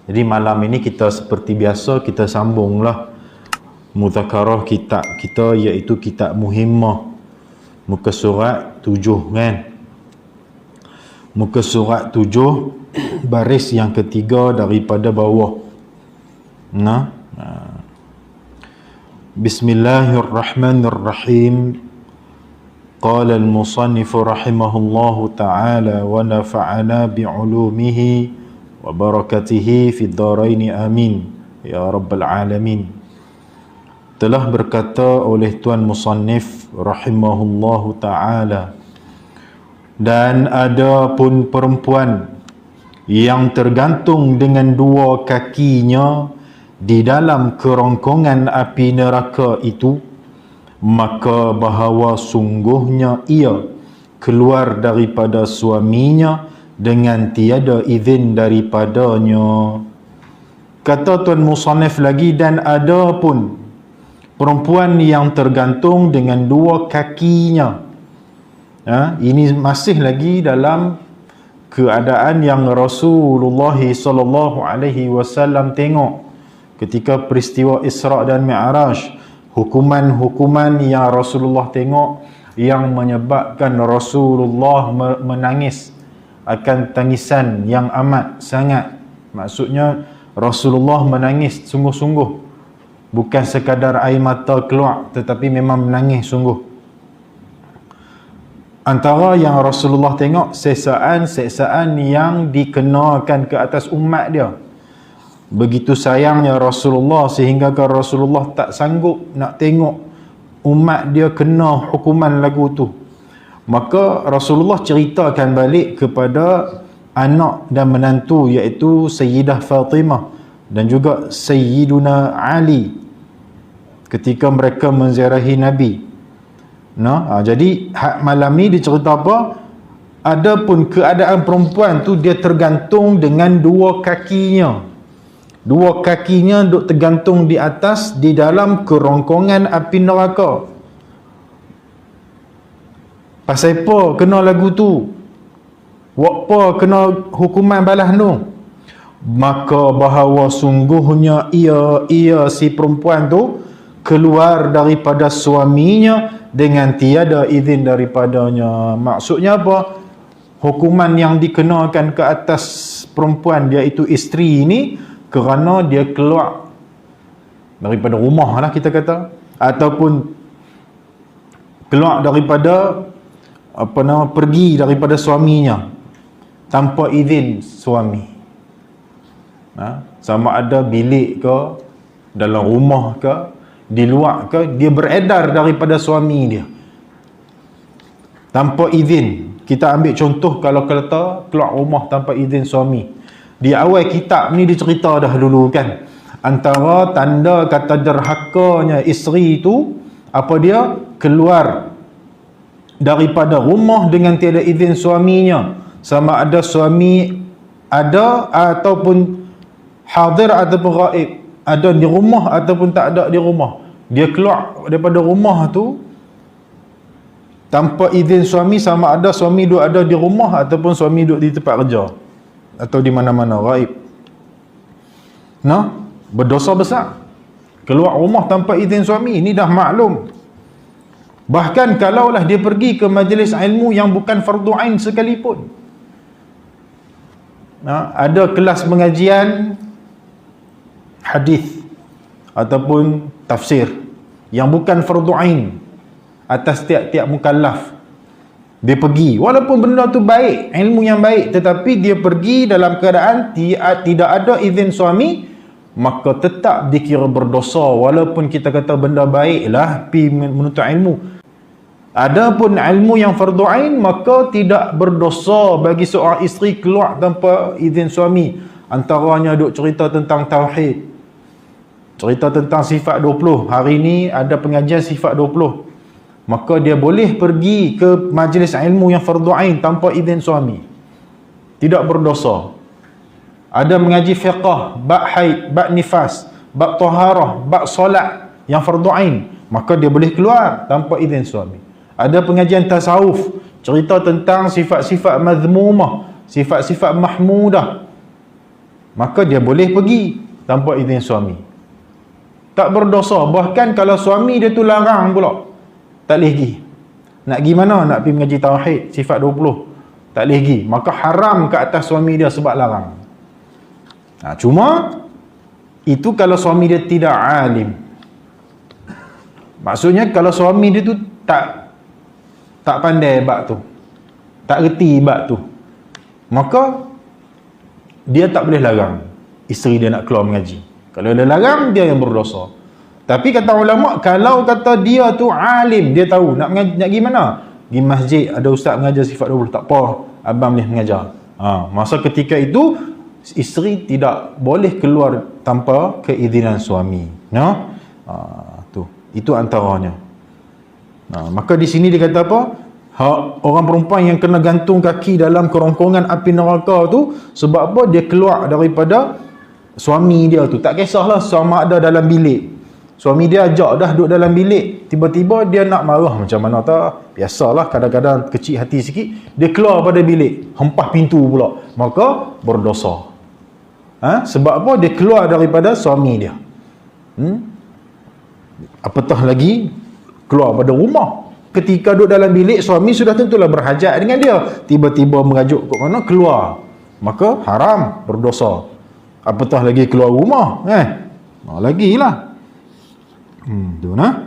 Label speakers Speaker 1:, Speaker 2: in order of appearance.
Speaker 1: Jadi malam ini kita seperti biasa, kita sambunglah mudzakarah kitab kita, iaitu kitab Muhimmah, muka surat 7 kan. Muka surat 7 baris yang ketiga daripada bawah. Bismillahirrahmanirrahim. Qala al-musannif rahimahullahu ta'ala wa nafa'ana bi'ulumihi wa barakatihi fid dharain amin ya rabbal alamin. Telah berkata oleh Tuan Musannif rahimahullahu ta'ala, dan ada pun perempuan yang tergantung dengan dua kakinya di dalam kerongkongan api neraka itu, maka bahawa sungguhnya ia keluar daripada suaminya dengan tiada izin daripadanya. Kata Tuan Musannif lagi, dan ada pun perempuan yang tergantung dengan dua kakinya. Ini masih lagi dalam keadaan yang Rasulullah SAW tengok ketika peristiwa Isra' dan Mi'raj. Hukuman-hukuman yang Rasulullah tengok yang menyebabkan Rasulullah menangis akan tangisan yang amat sangat. Maksudnya Rasulullah menangis sungguh-sungguh, bukan sekadar air mata keluar, tetapi memang menangis sungguh. Antara yang Rasulullah tengok, seksaan yang dikenakan ke atas umat dia. Begitu sayangnya Rasulullah sehingga Rasulullah tak sanggup nak tengok umat dia kena hukuman lagu tu. Maka Rasulullah ceritakan balik kepada anak dan menantu, iaitu Sayyidah Fatimah dan juga Sayyiduna Ali, ketika mereka menziarahi Nabi. Jadi malam ni dicerita apa? Adapun keadaan perempuan tu, dia tergantung dengan dua kakinya. Dua kakinya duk tergantung di atas, di dalam kerongkongan api neraka. Pasal apa kena lagu tu? Apa kena hukuman balas tu? Maka bahawa sungguhnya ia si perempuan tu keluar daripada suaminya dengan tiada izin daripadanya. Maksudnya apa? Hukuman yang dikenakan ke atas perempuan, iaitu isteri ini, kerana dia keluar daripada rumah lah kita kata, ataupun keluar daripada pergi daripada suaminya tanpa izin suami. Sama ada bilik ke, dalam rumah ke, di luar ke, dia beredar daripada suami dia tanpa izin. Kita ambil contoh, kalau kata keluar rumah tanpa izin suami. Di awal kitab ni dicerita dah dulu kan, antara tanda kata derhakanya isteri itu, apa dia? Keluar daripada rumah dengan tiada izin suaminya, sama ada suami ada ataupun hadir ataupun ghaib, ada di rumah ataupun tak ada di rumah. Dia keluar daripada rumah tu tanpa izin suami, sama ada suami duduk ada di rumah ataupun suami duduk di tempat kerja atau di mana-mana, ghaib. Berdosa besar. Keluar rumah tanpa izin suami, ini dah maklum. Bahkan kalaulah dia pergi ke majlis ilmu yang bukan fardu ain sekalipun. Ada kelas pengajian hadis ataupun tafsir yang bukan fardu ain atas tiap-tiap mukallaf, dia pergi, walaupun benda tu baik, ilmu yang baik, tetapi dia pergi dalam keadaan tidak ada izin suami, maka tetap dikira berdosa, walaupun kita kata benda baiklah pi menuntut ilmu. Adapun ilmu yang fardu ain, maka tidak berdosa bagi seorang isteri keluar tanpa izin suami. Antaranya duk cerita tentang tauhid, cerita tentang sifat 20. Hari ni ada pengajian sifat 20, maka dia boleh pergi ke majlis ilmu yang fardu ain tanpa izin suami, tidak berdosa. Ada mengaji fiqah, bab haid, bab nifas, bab taharah, bab solat yang fardu ain, maka dia boleh keluar tanpa izin suami. Ada pengajian tasawuf, cerita tentang sifat-sifat mazmumah, sifat-sifat mahmudah, maka dia boleh pergi tanpa izin suami. Tak berdosa. Bahkan kalau suami dia tu larang pula, tak boleh pergi. Nak pergi mana? Nak pergi mengaji tauhid sifat 20, tak boleh pergi. Maka haram ke atas suami dia sebab larang. Cuma itu kalau suami dia tidak alim. Maksudnya kalau suami dia tu tak pandai bab tu, tak reti bab tu, maka dia tak boleh larang isteri dia nak keluar mengaji. Kalau dia larang, dia yang berdosa. Tapi kata ulama, kalau kata dia tu alim, dia tahu nak pergi mana? Pergi masjid, ada ustaz mengajar sifat 20, tak apa, abang boleh mengajar. Masa ketika itu, isteri tidak boleh keluar tanpa keizinan suami. Itu antaranya. Maka di sini dia kata apa? Orang perempuan yang kena gantung kaki dalam kerongkongan api neraka tu, sebab apa? Dia keluar daripada suami dia tu. Tak kisahlah sama ada dalam bilik. Suami dia ajak dah duduk dalam bilik, tiba-tiba dia nak marah macam mana tak? Biasalah kadang-kadang kecil hati sikit, dia keluar pada bilik, hempah pintu pula, maka berdosa. Sebab apa? Dia keluar daripada suami dia. Apatah lagi keluar pada rumah. Ketika duduk dalam bilik, suami sudah tentulah berhajat dengan dia, tiba-tiba mengajuk kat mana, keluar, maka haram, berdosa. Apatah lagi keluar rumah, lagilah. Tu nah.